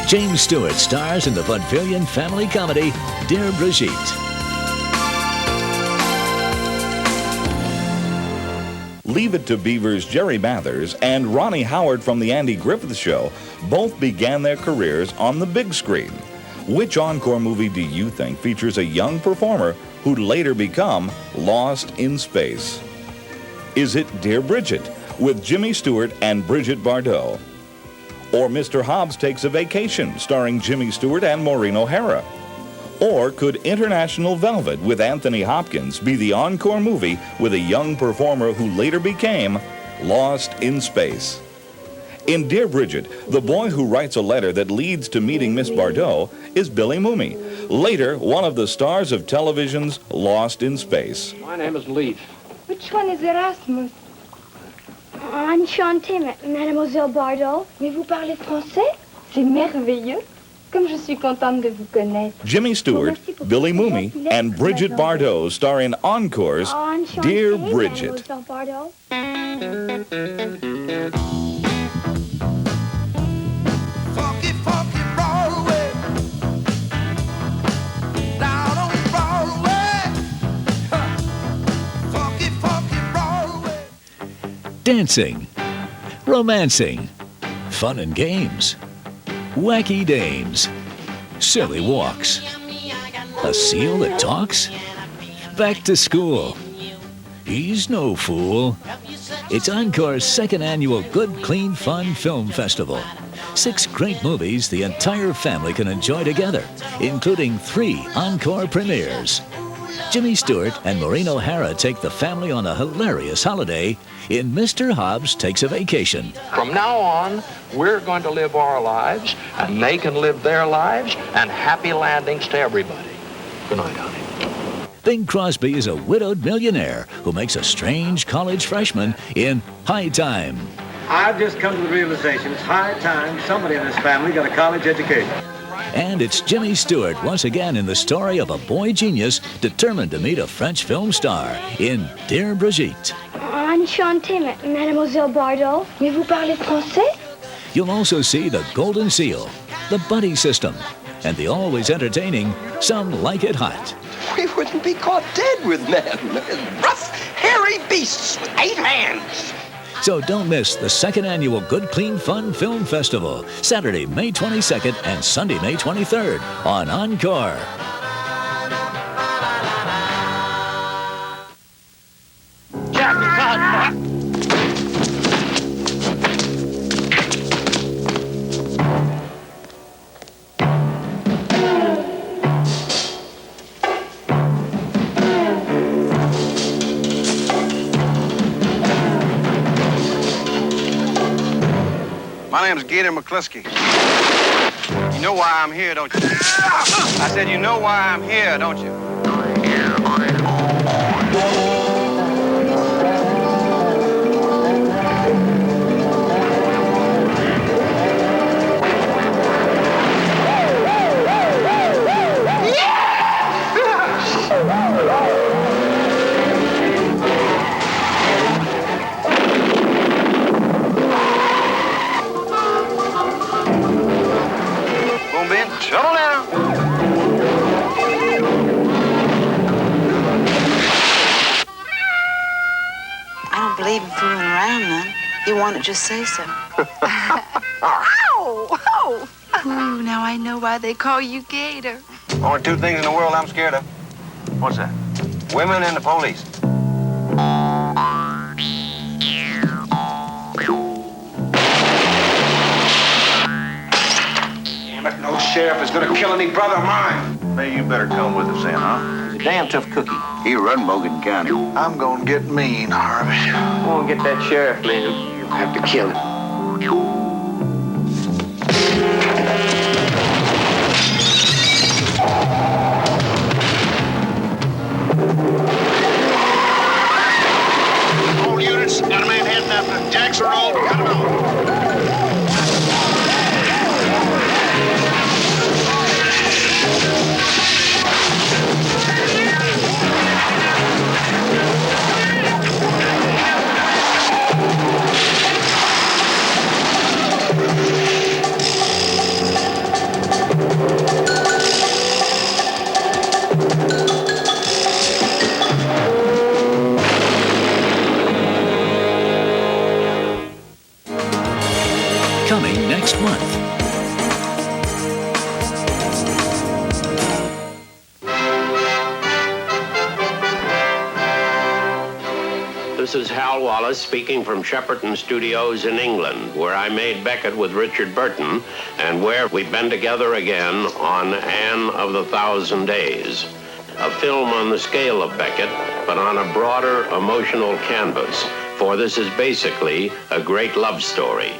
James Stewart stars in the vaudevillian family comedy, Dear Brigitte. Leave It to Beaver's Jerry Mathers and Ronnie Howard from The Andy Griffith Show both began their careers on the big screen. Which Encore movie do you think features a young performer who'd later become lost in space? Is it Dear Brigitte with Jimmy Stewart and Brigitte Bardot? Or Mr. Hobbs Takes a Vacation starring Jimmy Stewart and Maureen O'Hara? Or could International Velvet with Anthony Hopkins be the encore movie with a young performer who later became lost in space? In Dear Brigitte, the boy who writes a letter that leads to meeting Miss Bardot is Billy Mooney, later one of the stars of television's Lost in Space. My name is Leaf. Which one is Erasmus? Enchantée, Mademoiselle Bardot. Mais vous parlez français? C'est merveilleux. Comme je suis contente de vous connaître. Jimmy Stewart, Billy Mooney, and Brigitte Bardot star in Encore's Dear Brigitte. Dancing, romancing, fun and games, wacky dames, silly walks, a seal that talks, back to school. He's no fool. It's Encore's second annual Good Clean Fun Film Festival. 6 great movies the entire family can enjoy together, including 3 Encore premieres. Jimmy Stewart and Maureen O'Hara take the family on a hilarious holiday in Mr. Hobbs Takes a Vacation. From now on, we're going to live our lives, and they can live their lives, and happy landings to everybody. Good night, honey. Bing Crosby is a widowed millionaire who makes a strange college freshman in High Time. I've just come to the realization it's high time somebody in this family got a college education. And it's Jimmy Stewart once again in the story of a boy genius determined to meet a French film star in Dear Brigitte. Enchantée, Mademoiselle Bardot. Mais vous parlez français? You'll also see The Golden Seal, The Buddy System, and the always entertaining Some Like It Hot. We wouldn't be caught dead with men. Rough, hairy beasts with 8 hands. So don't miss the second annual Good Clean Fun Film Festival, Saturday, May 22nd and Sunday, May 23rd on Encore. My name's Gator McCluskey. You know why I'm here, don't you? I said, you know why I'm here, don't you? Shuttle down. I don't believe in fooling around none. You want it, just say so. Ow! Oh! Ooh, now I know why they call you Gator. Only 2 things in the world I'm scared of. What's that? Women and the police. But no sheriff is gonna kill any brother of mine. Maybe you better come with us then, huh? He's a damn tough cookie. He run Morgan County. I'm gonna get mean, Harvey. I'm gonna get that sheriff, man. You'll have to kill him. All units, got a man heading up to Jackson Road. Got him on. Coming next month. This is Hal Wallace speaking from Shepperton Studios in England, where I made Beckett with Richard Burton, and where we've been together again on Anne of the Thousand Days, a film on the scale of Beckett, but on a broader emotional canvas, for this is basically a great love story.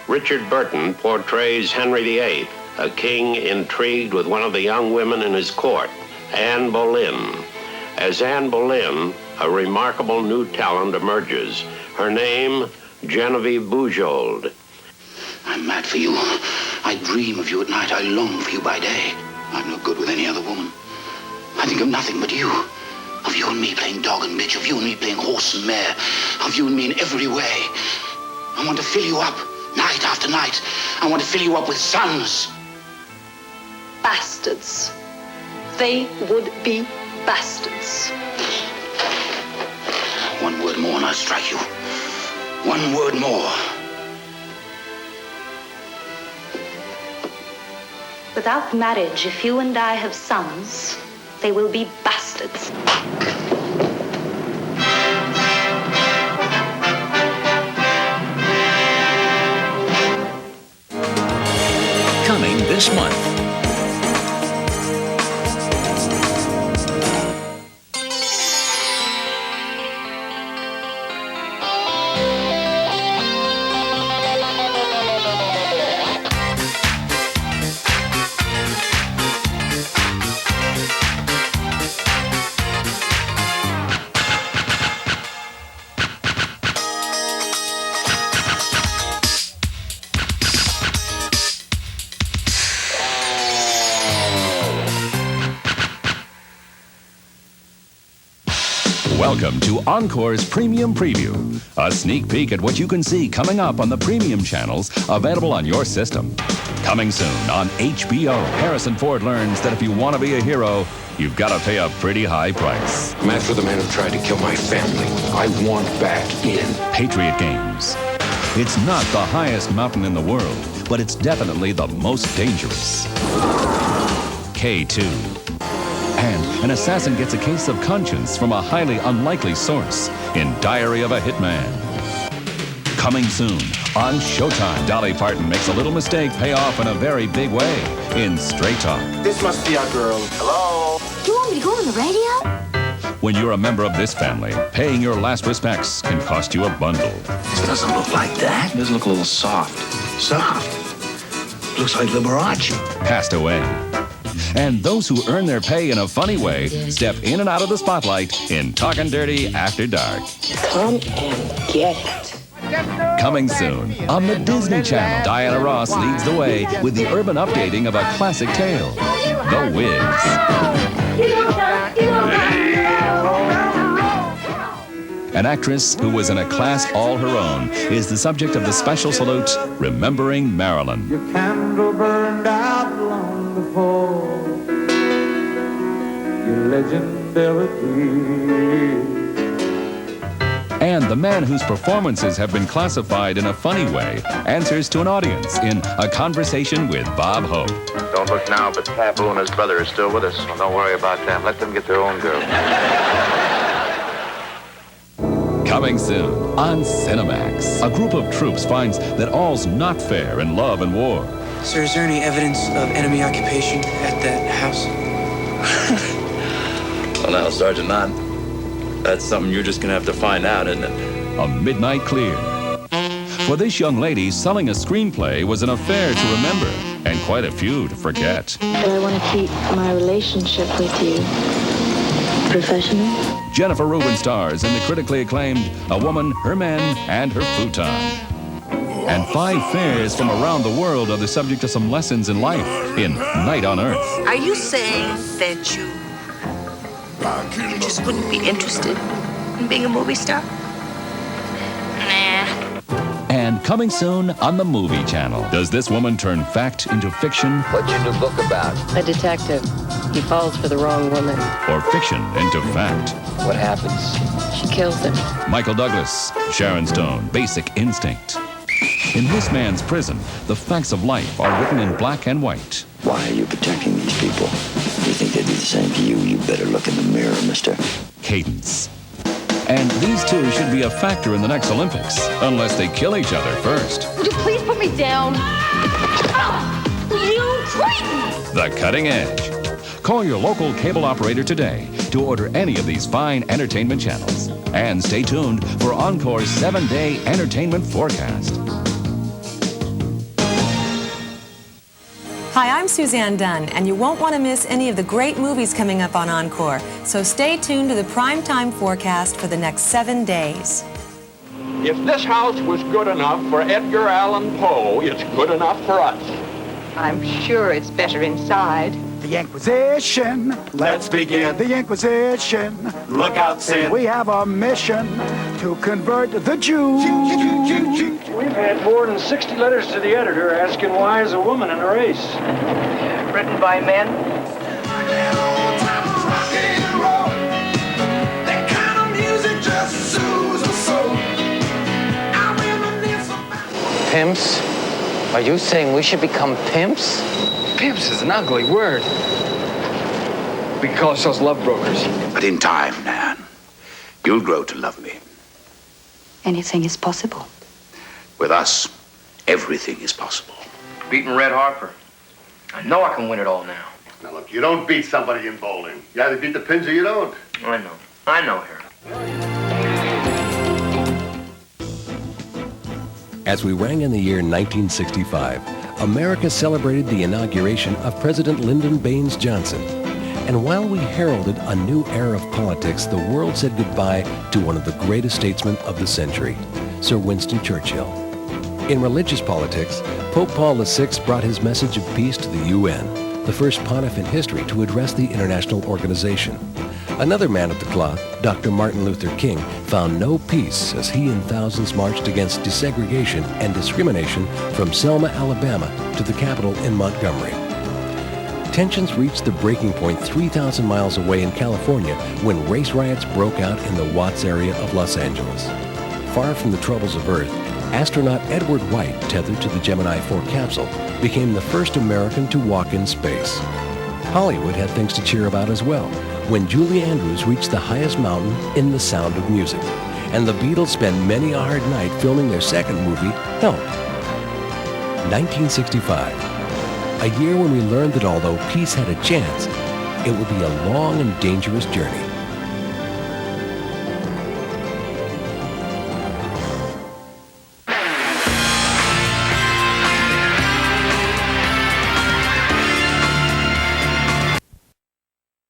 Richard Burton portrays Henry VIII, a king intrigued with one of the young women in his court, Anne Boleyn. As Anne Boleyn, a remarkable new talent emerges. Her name, Genevieve Bujold. I'm mad for you. I dream of you at night. I long for you by day. I'm no good with any other woman. I think of nothing but you. Of you and me playing dog and bitch. Of you and me playing horse and mare. Of you and me in every way. I want to fill you up night after night. I want to fill you up with sons. Bastards. They would be bastards. One word more and I'll strike you. One word more. Without marriage, if you and I have sons, they will be bastards. Coming this month. Welcome to Encore's Premium Preview, a sneak peek at what you can see coming up on the premium channels available on your system. Coming soon on HBO, Harrison Ford learns that if you want to be a hero, you've got to pay a pretty high price. I'm after the man who tried to kill my family. I want back in. Patriot Games. It's not the highest mountain in the world, but it's definitely the most dangerous. K2. And an assassin gets a case of conscience from a highly unlikely source in Diary of a Hitman. Coming soon on Showtime. Dolly Parton makes a little mistake pay off in a very big way in Straight Talk. This must be our girl. Hello? You want me to go on the radio? When you're a member of this family, paying your last respects can cost you a bundle. This doesn't look like that. It does look a little soft. Soft. Looks like Liberace. Passed away. And those who earn their pay in a funny way step in and out of the spotlight in Talkin' Dirty After Dark. Come and get it. Coming soon on the Disney Channel. Diana Ross leads the way with the urban updating of a classic tale, The Wiz. An actress who was in a class all her own is the subject of the special salute, Remembering Marilyn. Your candle burned out long before your legendary days. And the man whose performances have been classified in a funny way answers to an audience in A Conversation with Bob Hope. Don't look now, but Pabu and his brother are still with us. Well, don't worry about them. Let them get their own girl. Coming soon on Cinemax. A group of troops finds that all's not fair in love and war. Sir, is there any evidence of enemy occupation at that house? Well, now, Sergeant Knott, that's something you're just gonna have to find out, isn't it? A Midnight Clear. For this young lady, selling a screenplay was an affair to remember, and quite a few to forget. But I want to keep my relationship with you professional. Jennifer Rubin stars in the critically acclaimed A Woman, Her Man, and Her Futon. And 5 fairs from around the world are the subject of some lessons in life in Night on Earth. Are you saying that you just wouldn't be interested in being a movie star? Nah. And coming soon on the Movie Channel. Does this woman turn fact into fiction? What's your new book about? A detective. He falls for the wrong woman. Or fiction into fact? What happens? She kills him. Michael Douglas, Sharon Stone, Basic Instinct. In this man's prison, the facts of life are written in black and white. Why are you protecting these people? You think they'd do the same to you? You better look in the mirror, mister. Cadence. And these two should be a factor in the next Olympics, unless they kill each other first. Would you please put me down? You crazy! The Cutting Edge. Call your local cable operator today to order any of these fine entertainment channels. And stay tuned for Encore's 7-day entertainment forecast. Hi, I'm Suzanne Dunn, and you won't want to miss any of the great movies coming up on Encore. So stay tuned to the primetime forecast for the next 7 days. If this house was good enough for Edgar Allan Poe, it's good enough for us. I'm sure it's better inside. The Inquisition. Let's begin. The Inquisition. Look out, Sid. We have a mission to convert the Jews. We've had more than 60 letters to the editor asking why is a woman in a race. Written by men. Pimps? Are you saying we should become pimps? Pimps is an ugly word. We can call ourselves love brokers. But in time, Nan, you'll grow to love me. Anything is possible. With us, everything is possible. Beating Red Harper. I know I can win it all now. Now look, you don't beat somebody in bowling. You either beat the pins or you don't. I know, Harry. As we rang in the year 1965, America celebrated the inauguration of President Lyndon Baines Johnson. And while we heralded a new era of politics, the world said goodbye to one of the greatest statesmen of the century, Sir Winston Churchill. In religious politics, Pope Paul VI brought his message of peace to the UN, the first pontiff in history to address the international organization. Another man of the cloth, Dr. Martin Luther King, found no peace as he and thousands marched against desegregation and discrimination from Selma, Alabama to the Capitol in Montgomery. Tensions reached the breaking point 3,000 miles away in California when race riots broke out in the Watts area of Los Angeles. Far from the troubles of Earth, astronaut Edward White, tethered to the Gemini 4 capsule, became the first American to walk in space. Hollywood had things to cheer about as well, when Julie Andrews reached the highest mountain in The Sound of Music, and the Beatles spent many a hard night filming their second movie, Help. 1965, a year when we learned that although peace had a chance, it would be a long and dangerous journey.